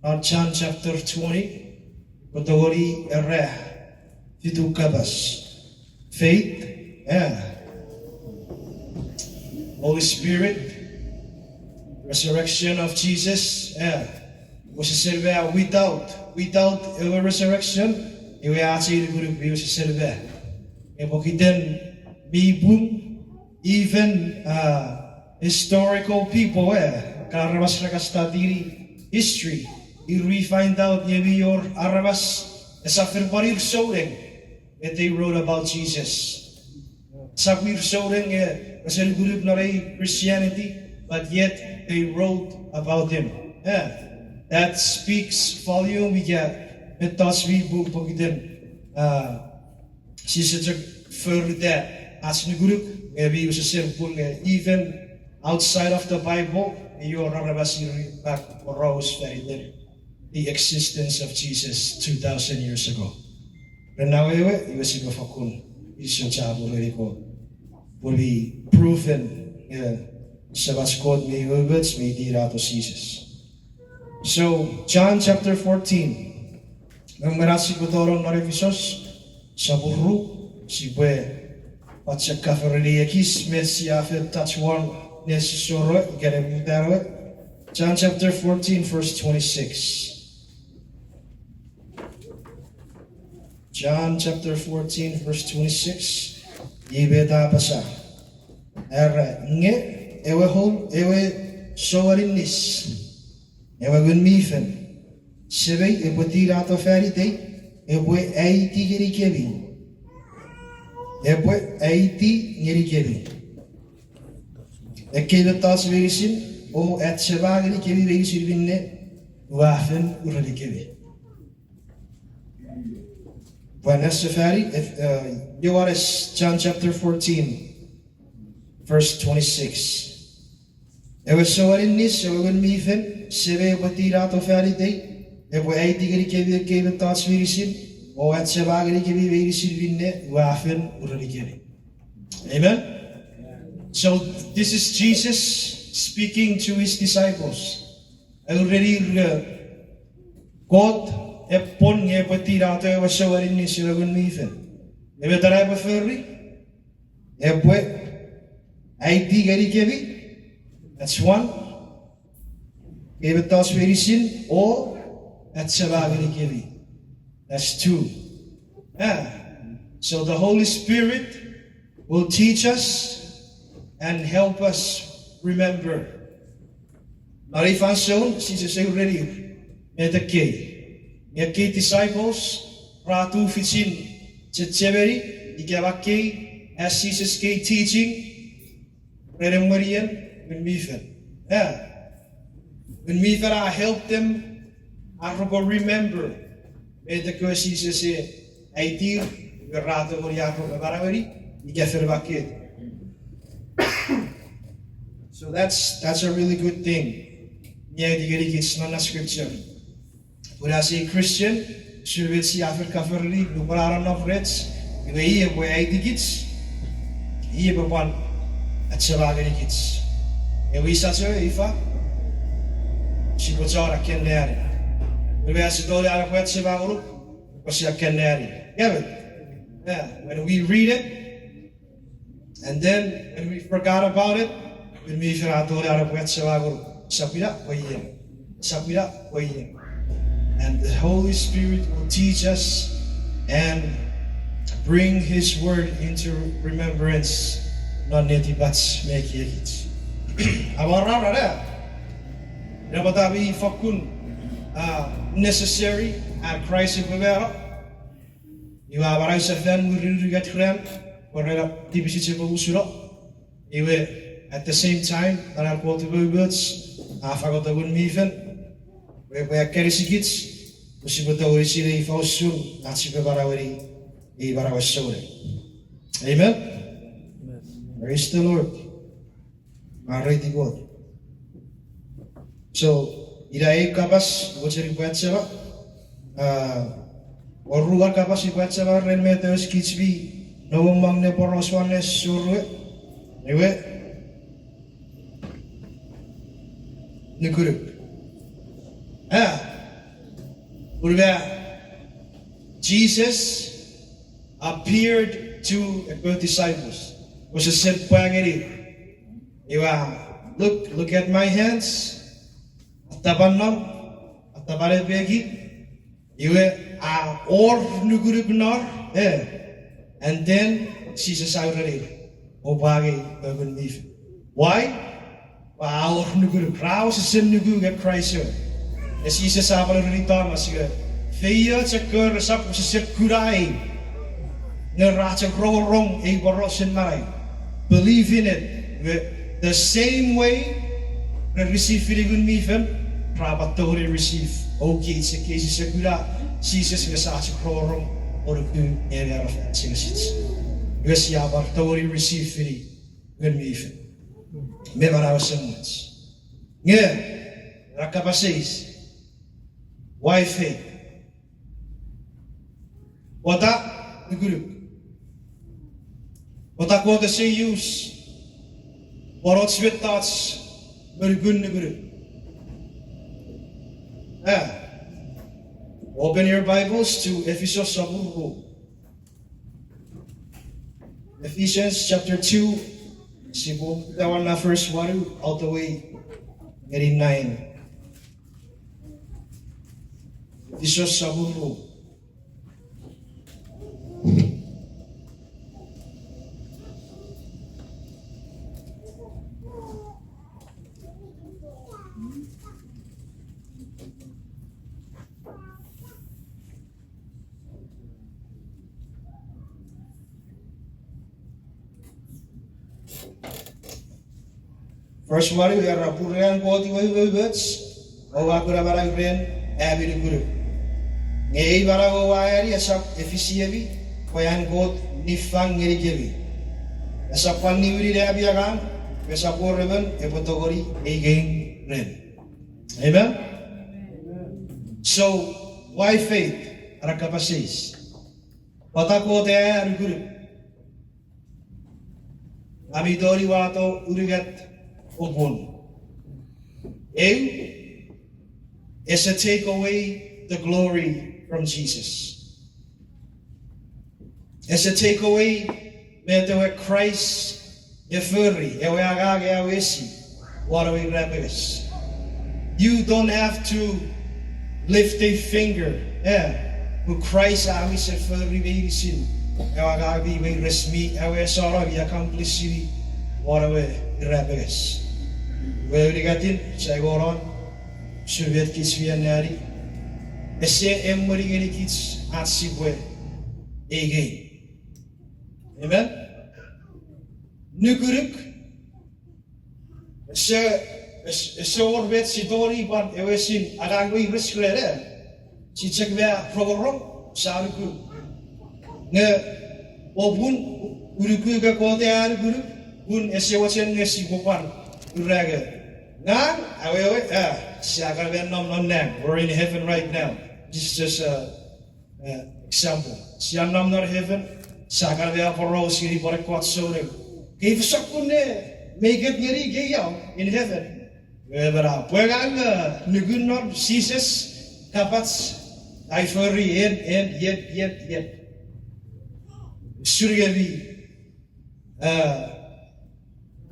on John chapter 20, Kotori Ereh, Fitu Kabas, faith, Holy Spirit, resurrection of Jesus, was a without a resurrection, you are actually going to be a silver. And even historical people, history, we find out your Arabas, as after Barir Soden, that they wrote about Jesus. Sabir Soden, as a group not a Christianity, but yet they wrote about him. That speaks volume. We get it does we book she's a further as a group, maybe you should even outside of the Bible, your Rabasiri back rose very the existence of Jesus 2,000 years ago. And now you see the Fakun, will be proven. Sabas called me words may deal out of Jesus. So John chapter 14. Ang marasi ko torong na Efisos sa buru si At sa kafariliakis Messia after touch one necessary get a John chapter 14 verse 26. John chapter 14 verse 26. Ibeta pasa. Nge ewe sowarinis. Ewe Ngunmifel. Sebe ebotira to ferite. Ewe aiti gerikebi. Ewe aiti gerikebi. Ekebe tas verisin. O et seba gerikebi verisin binne. Wafen uralikebi. When Safari, you are John chapter 14, verse 26. Ewe sowarinis, ewe Ngunmifel, sebe batira to ferite, ewe aiti gerikebi kebe tas verisin, o et seba gerikebi verisin binne, wafen uralikebi. Amen? So this is Jesus speaking to his disciples. Already God Epon ye patira to ewe sowarinis, ewe Ngunmifel. Ewe tarai befurri, ewe aiti gerikebi. That's one. Give tas verisin or at Savagiri. That's two. So the Holy Spirit will teach us and help us remember. Marifan son, Jesus already met the key. Your key disciples, Ratu Fitsin, Cheveri, Igavaki, as Jesus gave teaching, Marian. Ngunmifel. Ngunmifel, I help them. I will remember. The question is, I deal with Rata or Yakob Baraveri, you get the bucket. So that's a really good thing. Yeah, it's not a scripture. But as a Christian, should we see Africa for the Nukunuk of Reds? You know, here where I think it's here, one at Savagari kids. E we such a ifa, she was all a canary. We asked the dollar of what's about, was a canary. Yeah, when we read it, and then when we forgot about it, when we forgot the dollar of what's about, Sapira, and the Holy Spirit will teach us and bring His word into remembrance. Not native bats make it. Awarra da. Napatabi fakun necessary and Christ pevera. You are a fan will get friend or TBC usura. You at the same time and I quote the words, I forgot the Ngunmifel. We were carrying kids, we should put our city for soon, that's if I was sorry. Amen? Praise the Lord. Alrighty God. So, irai kapas, boceri buat siapa? Oruar kapas buat siapa? Renmeteus kitsbi, nomang ne poroswanes surwe, ewe, Nukunuk. Jesus appeared to the disciples. Was a said look at my hands. Atabanam, atabarebegi. Or Nukunuk, and then Jesus already obagi Ngunmifel. Why? Our Nukunuk, Raus is in Nukunuk Christ. As Jesus already done as you. Fear to cur us up was a kurai. Narata grow wrong, a boros in mine. Believe in it. The same way we receive Ngunmifel, Prabatori receive. Okay, it's a case of Jesus is such a crow or a good area of singers. Yes, Yabar, Tori receive Ngunmifel. Never our sermons. Yeah, Rakaba says, why faith? Pwata, Nukunuk. Pwata ko the say use. What's with thoughts? Very good Nukunuk. Open your Bibles to Efisos Ephesians chapter 2. Sibo, that one na first one, all the way, 89. Efisos First one, we are Purian Koti words, Ovakura Baragren, Abbey Guru. Ngay Barago Wari, as up Efficiavi, Koyan Got, Nifang Nerigavi. As up one Nivri Abiagan, Vesapor Ribbon, Epotogori, again Ren. Amen? So, why faith? Rakapa says, Patako there, Guru. Amidori Wato, Urigat. Aim is to take away the glory from Jesus. Is to take away the Christ, Efuri, Eweagag, Ewesi, what we rebels. You don't have to lift a finger. Who Christ always Efuri baby sin. Eweagag be resmi, Ewesora, we accomplish what we rebels. Where we got in, say go on, Soviet kids we are nari. I say everybody any kids at Sibwe again. Amen? Nukunuk, so Orbet Sidori, but I was in Agangui risk letter. She check where program, Saruku. Ne Obun, Urukuga Kotea Guru, Un Esewatchen Nesipopan, Uraga. Now, I will, we're in heaven right now. This is just an example. Sianam not heaven, Sakarvia for Rose, you bought a quad soda. Give Sakune, make it nearly gay in heaven. Wherever up. Where I'm Nukunuk, Jesus, Kapats, I furry, yet. Suryavi,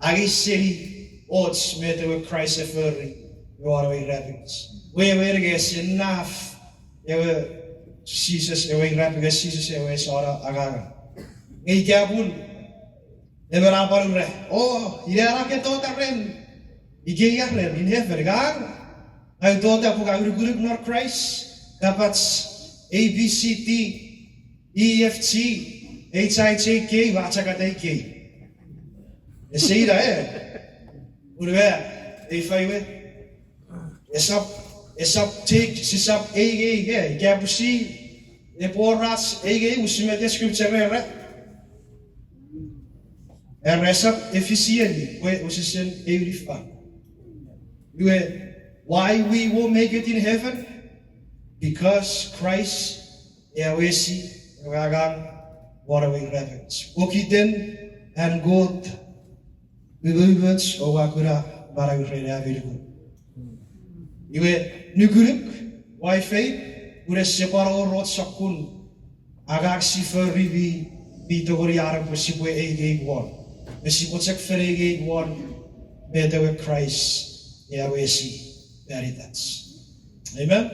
Agisiri. Odds met with Christ Efuri, you are away rabbits. Where guess enough, Jesus away rabbits, Jesus away Sora Agaga. A Gabun, never apparent. Oh, Yaraka Ren, Igayaren in heaven. I thought that Guru nor Christ, Kapats, A B C T, E F T, H I J K, Vachakatake. You see that, if I were Sisap take Sisap A, Gabusi, the poor rats A, who met the scripture, and Resap efficiently, where was in every fun. Why we will make it in heaven? Because Christ, Yahweh, Ragan, what are we reverence? Okiten and God. Believers, O Wakura, Baragre, Avidu. You Nukunuk, why faith? ure separo rot sakun agak sifer ribi bitogori arab besibwe ege one besibwe cek ferege one bedewe Christ Yahweh veritas. Amen.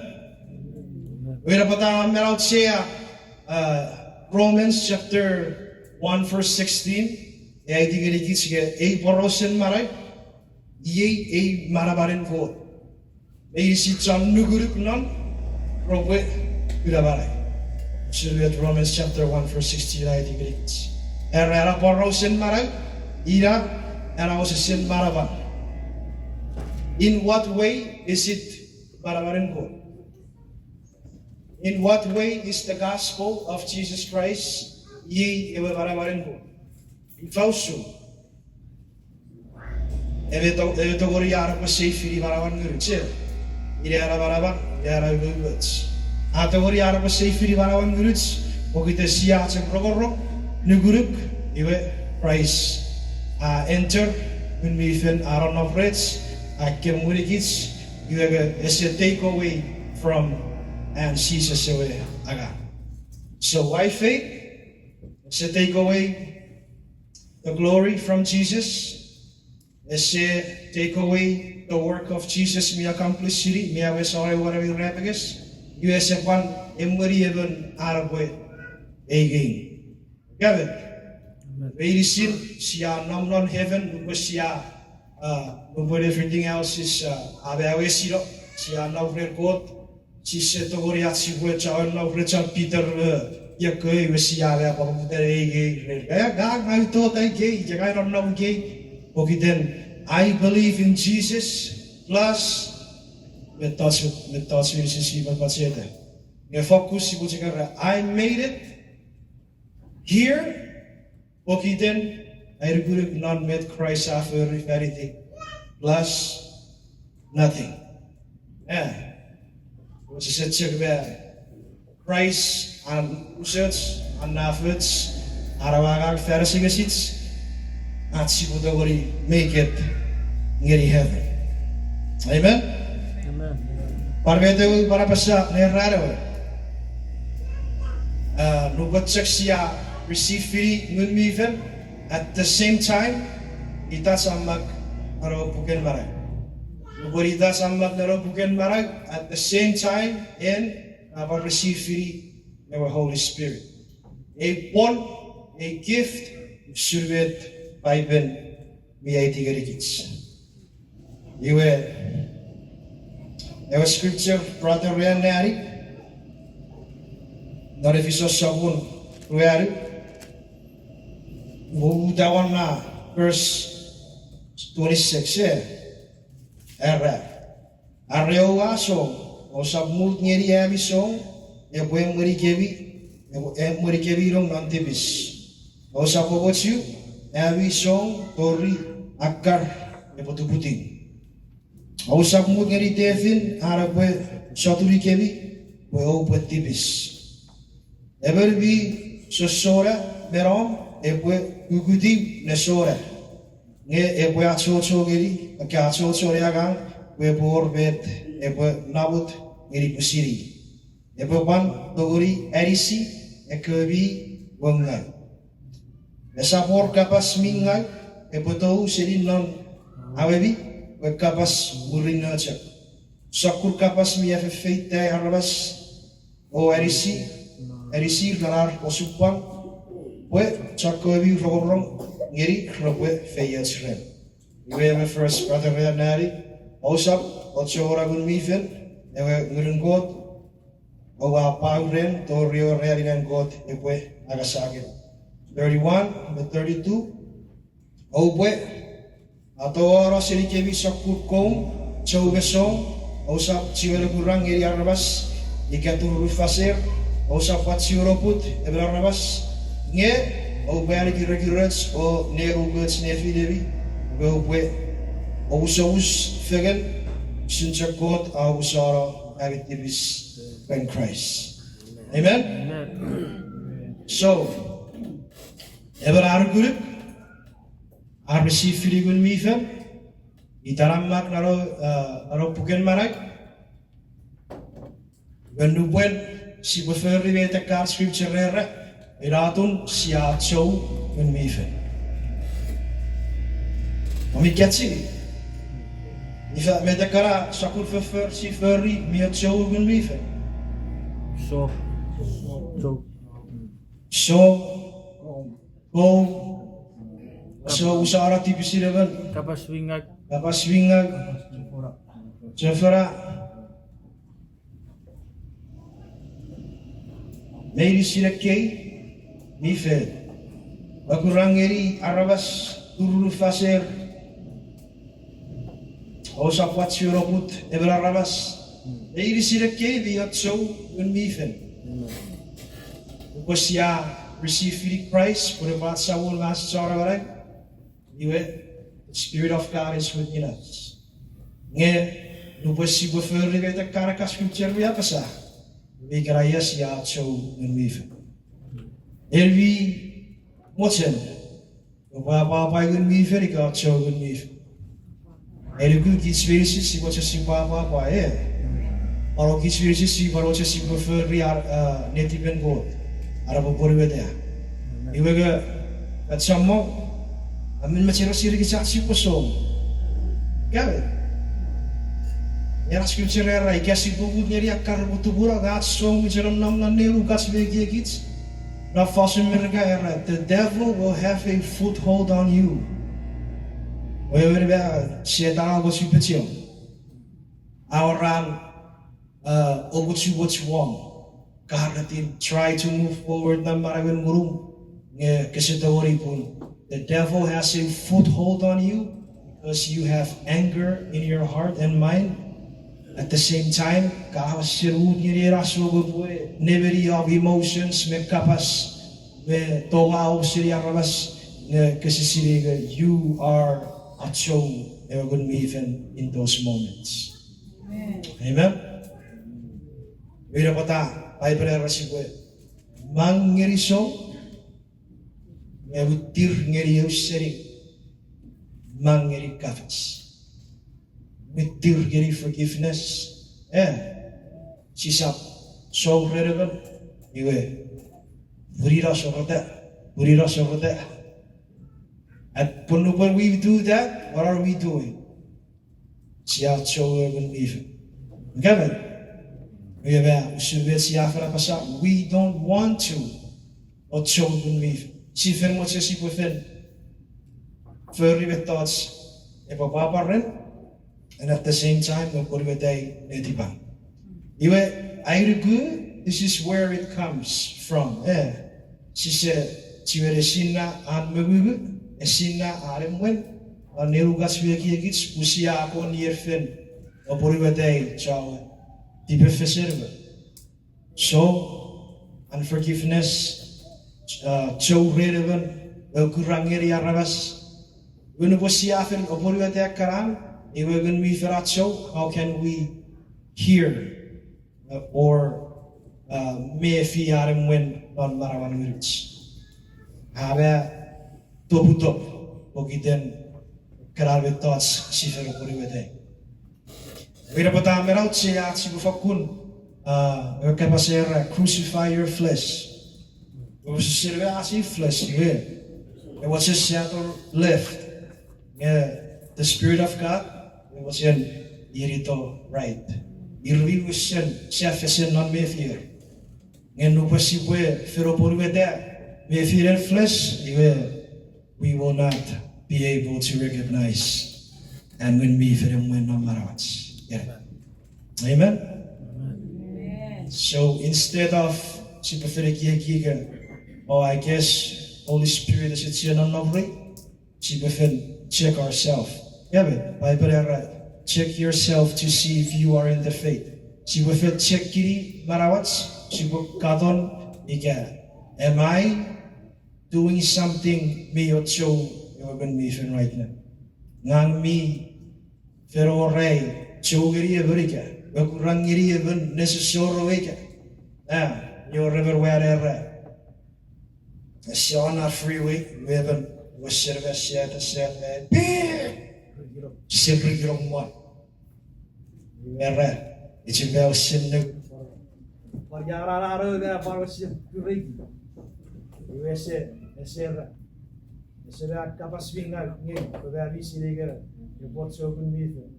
We're about Romans chapter 1 verse 16. I think it is a porosen marai. Ye a marabarin vote. May see some Nukunuk non Robe Gurabarai. Should be at Romans chapter 1 verse 16. I think it is. Era porosen marai. Ira and I was a sin maraban. In what way is it marabarin vote? In what way is the gospel of Jesus Christ ye ewe marabarin vote? Fausu. Eve to gori ara ko safety maraban gurutse. Ire ara maraban, ara guruts. Ata gori ara ko safety maraban guruts. Okite sia che progoro Ngunmuk ewe Christ. Enter Ngunmifel aron of reds. Kemurikits you have a takeaway from and Jesus away again. So why faith? It's a takeaway the glory from Jesus. It's a takeaway the work of Jesus me accomplish city. Me have sorry what we repigus. You as a one emori even Arabwe again. Gavin. Very sin siya non heaven siya but everything else is abe siro siya no God. Si se to gori atsi bue cha no recha Peter ya koi wesia ya pa puter ege ya ga ngai to tai ge ja ga no ge okiten I believe in Jesus plus met touch si wat sete me focus si buche ga I made it here okiten I regret not met Christ after everything plus nothing. Yeah. Wat is het zeg bij Christ aan usets aan nafets arawaga verse gesits at sibudori make it ngeri heaven. Amen. Amen. Parvete para pasa neraro. Nubat seksia receive free Ngunmifel at the same time ita samak aro bukan marai. Berita sama naro bukan marag at the same time and receive free our Holy Spirit. A gift servet Bible miyaiti garikits. Iwe scripture brother Reanari nor Efisos sabun ruari mudawan na verse 26 Arreo aso o sabmult ngeri amiso e buen muri kevi rong nantibis o sapobotiu amiso tori akar e potuputing o sabmult ngeri tefin arabe soturi kevi o potibis everbi sosora merom e bue guguti nesora nge e bue achou ngeri ke achou reagang we bor bet e bue nabut ngeri pusiri e bue ban dogori erisi e kebi wengai esa por kapas mingai e bue tou seri non awebi we kapas burina chak sakur kapas mi efe feite arabas o erisi lanar osupan we chakobi rogorong ngeri robe feyasren. We have a first brother Nari, Osap, Ochora Ngunmifel, and Ngunmuk, Owa Pauren, Torio Realian God, Ewe Agasagin. 31, the 32, Owe, Atoro Serikevi Sakurkom, Chowesong, Osap Chiveragurang Eriarabas, Ikatur Rufaser, Osap Watsiuroput, Ebrarabas, Nye, O Bariki Regurets, O Neru Guts Nefidevi, Go with Osos Fegen, Sincha God, Ausara, Agativis, Ben Christ. Amen? So, ever are good? I receive free Ngunmifel, Itaramak Naro Puken Marak, When you went, si prefer the car scripture rere, iratun si achou Ngunmifel. Om ik het zien. If met de kara sakur prefer si ferry mi achou Ngunmifel. So. So usara tipisi level. Kapas wingag. Jefera. Meiri sirekei Mifel. Bakurangeri arabas turulu faser. Osa kwatsi robut ever arabas. Meiri sirekei vi achou Ngunmifel. Because ya receive free Christ, for the what Saul last sorrow, the Spirit of God is within us. Nge, no si prefer the Caracas scripture we have sa. We grayas ya achou Ngunmifel. Elvi mochen. Papa Ngunmifel ka achou Ngunmifel. Elvi kits verses si mochen si papa Aro kits verses si baroche si prefer native and God. Arabo puriwedea. Iwega at samo amin macero siri sa si poso. Gawe. Yara scripture era ikasi bugud nyeri akar butubura gat song miceram nam na nelu gas vegi kits. Na fasu merga era the devil will have a foothold on you. Wherever sieta go supetio. Awaran obuchu what you want. Kaharatin, try to move forward na maraming murum. Kasi tawari pun. The devil has a foothold on you because you have anger in your heart and mind. At the same time, kahasirud ngiri raso gubwe, neveri of emotions, me kapas, me towa siri arabas, kasi siriga, you are achou Ngunmifel in those moments. Amen. Wira pata. Bible rasibwe mangeri so mebutir ngeri useri mangeri kafas mitir ngeri forgiveness sisap so relevant iwe burira sorota and when we do that, what are we doing? Siya achou Ngunmifel. Gaven. We don't want to achou Ngunmifel. Si fermo se si pueden furry with thoughts if a babarin and at the same time no put with a netiban. I agree, this is where it comes from. She said, Chiveresina and Megugu, Esina Arimwen, and Nerugas Viagits, Usia upon Yerfen, or put with a child. So, unforgiveness, chow relevant, kurangeri arabas. When we see after oporiwate karan, when we feracho, how can we hear or me fi arim when non marawan mirich? Habe toputop, ogiten karabet thoughts sifer oporiwate. Wira pata meraut siya si bufakun crucify your flesh. We serve as flesh and what's his shadow left? The Spirit of God was in irito right. Irwi wishen siya non me fear. And no possible fero porwede me fear flesh we will not be able to recognize and when me fear when no matter yeah. Amen? Amen. So instead of I guess Holy Spirit is it's here non check ourselves. Yeah, Bible check yourself to see if you are in the faith. Check kiri marawats, kadon am I doing something me achou Ngunmifel right now? Ngang mi ferore Chogiri Everika, Bakurangiri even necessary. You're everywhere. A Sean our freeway, we haven't was service yet a set simply your one. It's a bell sin. Parjarararo ga parwasya kurigi. Iwese esera. Esera kapasvinga ngi pagavisi legera. Report so Ngunmifel.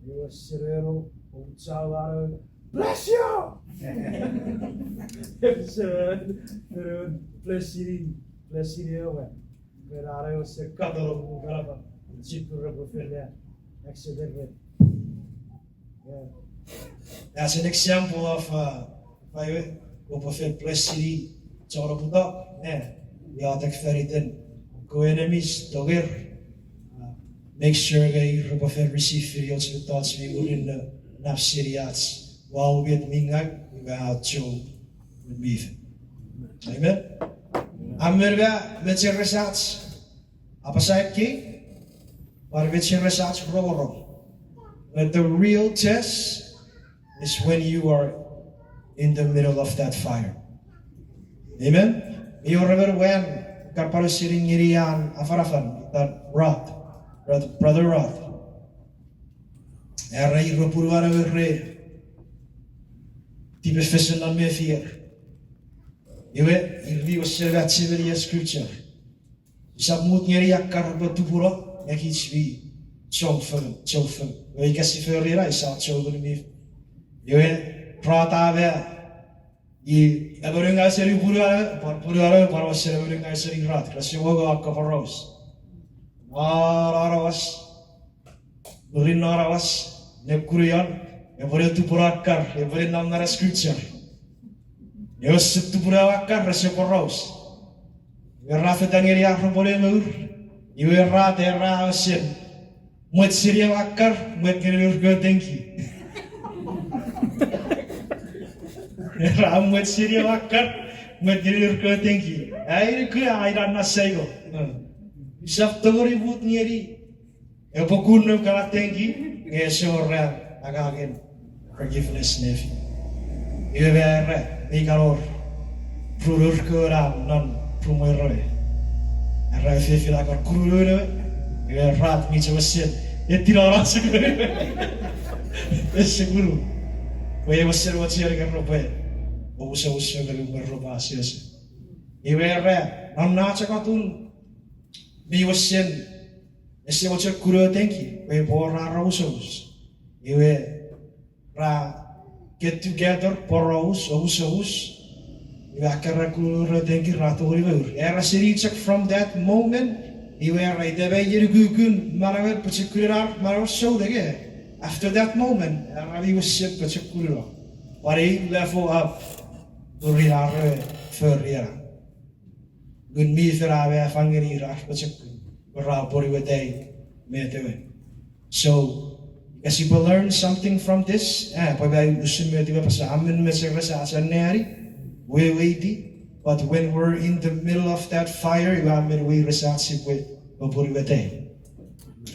Iwesero utsawaro. Bless you. Bless you. Verare se kadoro garaba. Jitura bofela. Accident. That's an example of Prophet Plessy Chorobuta. We are the Feridan. Go enemies, Dogger. Make sure that you receive videos with thoughts we would in the Napsiriats. While we at Mingak, we were out to Ngunmifel. Amen. Amerga, met je resats. Apa saya ki? Maar met je resats roro. But the real test is when you are in the middle of that fire. Amen? You remember when Karpalo sitting irian afarafan, that rod, brother Rod. Erai ropuruara verre. Type vissen dan meer vier. Je weet, hier was servatie scripture. Sisap moet iriak karba tupuro, yak iets wie. Chauffeur. Weet je, si verlera is al chauffeur niet. Je weet, Pwata je abering aseri pura was abering aseri rat. Kasi wogo akaparos. Arawas, berin arawas, nepkurian, ebore tu purakar, ebore nam nara scripture. Je was tu purakar, kasi paros. Je rafe dangeri akropole meur, je rat asen. Moet serieus wakker, moet je denken. Ram moet serieus wakker, moet je denken. Hij dan na sego. Sisap tegori but nieri. Pokun no kala denken. Ngesor again forgiveness nefi. Ibe berre ni kalor. Prurur keram non prumoi. Arra fefi la kor kurur. Je raad niet zo zin. Je tira rasa guru. Esse guru. Oye você wat ser que rope. O usa que ropa sis. E verre, não nacha katun. Bi você. Esse wat ser guru denki. We borra rausos. E we ra get together poros us. We akara guru denki rato river. Era sirichak from that moment. You were right there, you could Maraver particular Marav so again. After that moment, Ravi was sick particular. But he level up to Rirare Ferriera. Ngunmifel Ave Fangeri Rash particular. Boriwete Metewe. So, as you will learn something from this, but when we're in the middle of that fire, we resist with Boriwete.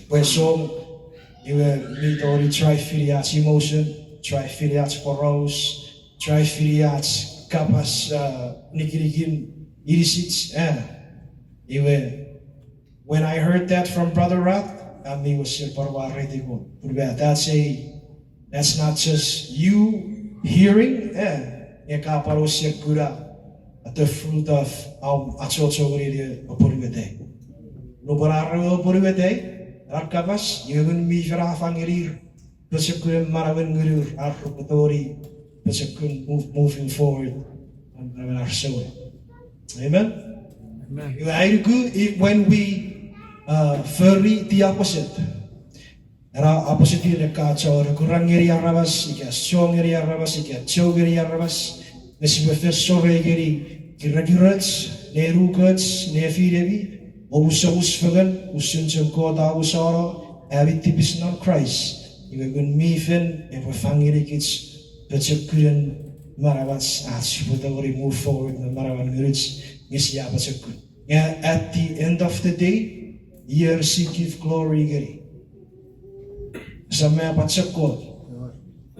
Where so you need only try filiats emotion, try filiats poros, try filiats kapas nikirigin irisits. When I heard that from Brother Rod, kami was parwarete ko. That's not just you hearing, kaparos gura. The fruit of achou Boriwete. No bararo Boriwete, Arkabas, Ngunmifel Fangerir, Persecun Maravan Guru, Arropatori, Persecun moving forward and our soul. Amen? Amen. When we furry the opposite. Opposite the kacho, Kurangeri Arabas, Songeri Arabas, Chogeri Arabas, Nesibeth Sovegeri. Kira-kirats, nerukats, nefirevi, obusabus fagan, usunjang kota usara, abit tipis non Christ. Ngunmifel, fangirikits, pachakun, marawats, achou move forward, marawan gurits, nisya pachakun. At the end of the day, you receive glory gari. Samaya pachakot,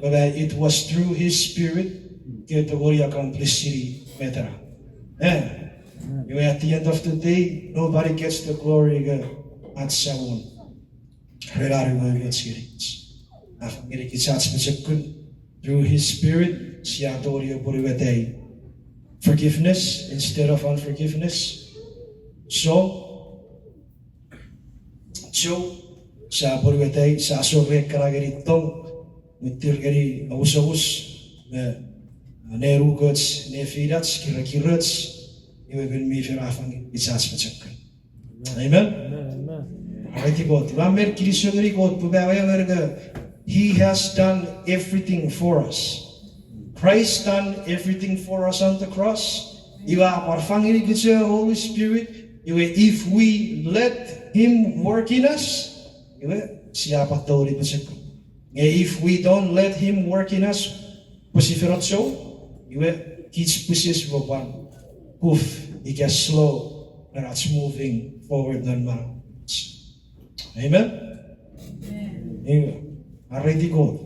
but it was through His Spirit, get the glory accomplished better. At the end of the day, nobody gets the glory at someone. Through His Spirit, siya tori puriwetay. Forgiveness instead of unforgiveness. So, sa puriwetay sa asorek karagari tong mitir gari awus nerugats nefidats kira-kirats iwe Ngunmifel afang itsas pachakkan. Amen. Amen. Alrighty God. Vamer kirisogari God pubawaya verga. He has done everything for us. Christ done everything for us on the cross. Iwa marfangiri kitsa Holy Spirit. Iwe if we let Him work in us, iwe siapa tahu di pasuk. If we don't let Him work in us, pasifirot so, iwe kits pusis boban. Poof, it gets slow, and it's moving forward than mountains. Amen. Amen. Already God.